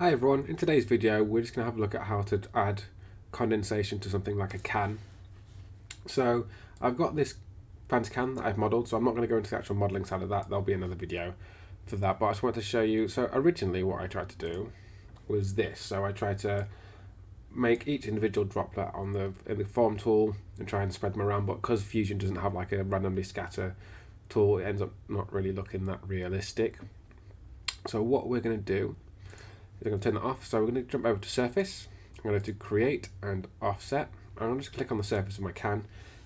Hi everyone, in today's video we're just going to have a look at how to add condensation to something like a can. So I've got this fancy can that I've modelled, so I'm not going to go into the actual modelling side of that, there'll be another video for that, but I just wanted to show you. So originally what I tried to do was this. So I tried to make each individual droplet on in the form tool and try and spread them around, but because Fusion doesn't have like a randomly scatter tool, it ends up not really looking that realistic. So what we're going to do, I'm going to turn that off. So we're going to jump over to surface. I'm going to do create and offset. I'm going to just click on the surface of my can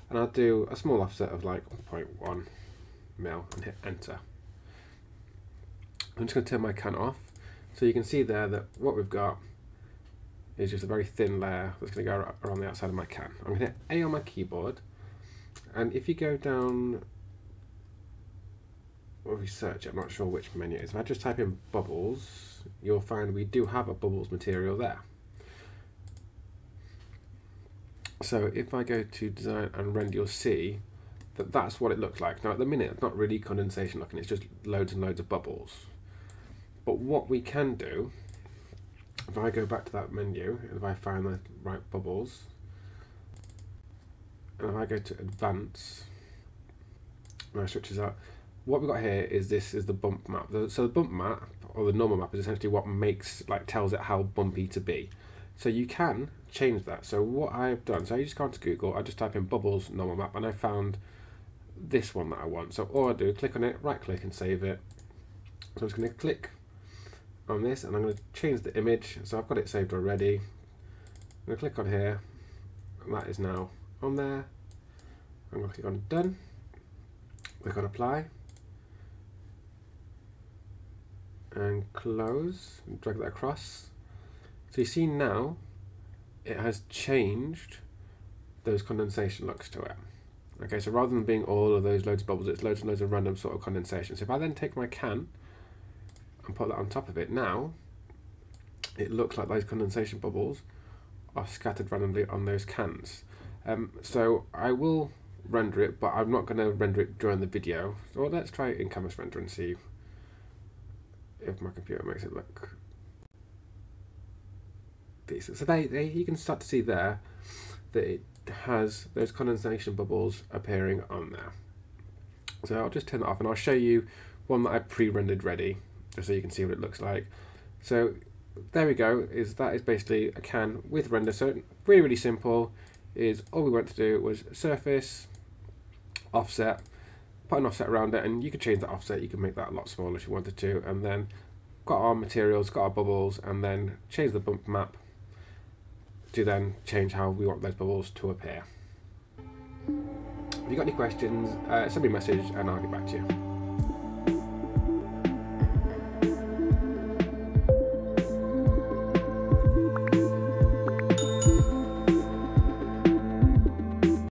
and I'll do a small offset of like 0.1 mil and hit enter. I'm just going to turn my can off. So you can see there that what we've got is just a very thin layer that's going to go around the outside of my can. I'm going to hit A on my keyboard, and if you go down or if you search it, I'm not sure which menu it is. If I just type in bubbles, you'll find we do have a bubbles material there. So if I go to design and render, you'll see that that's what it looks like. Now at the minute it's not really condensation looking, it's just loads and loads of bubbles. But what we can do, if I go back to that menu and if I find the right bubbles, and if I go to advance and I switch this out, what we've got here is this is the bump map. So the bump map, or the normal map, is essentially what tells it how bumpy to be. So you can change that. So what I've done, so I just go into Google, I just type in bubbles normal map and I found this one that I want. So all I do, click on it, right click and save it. So I'm just going to click on this and I'm going to change the image. So I've got it saved already. I'm going to click on here and that is now on there. I'm going to click on done, click on apply and close and drag that across. So you see now it has changed those condensation looks to it. Okay, so rather than being all of those loads of bubbles, it's loads and loads of random sort of condensation. So if I then take my can and put that on top of it, now it looks like those condensation bubbles are scattered randomly on those cans. So I will render it, but I'm not going to render it during the video. So let's try it in canvas render and see if my computer makes it look decent. So there you can start to see there that it has those condensation bubbles appearing on there. So I'll just turn that off and I'll show you one that I pre-rendered ready, just so you can see what it looks like. So there we go, that is basically a can with render. So really simple, is all we went to do was surface, offset, put an offset around it, and you could change that offset, you can make that a lot smaller if you wanted to, and then got our materials, got our bubbles, and then change the bump map to then change how we want those bubbles to appear. If you've got any questions, send me a message and I'll get back to you.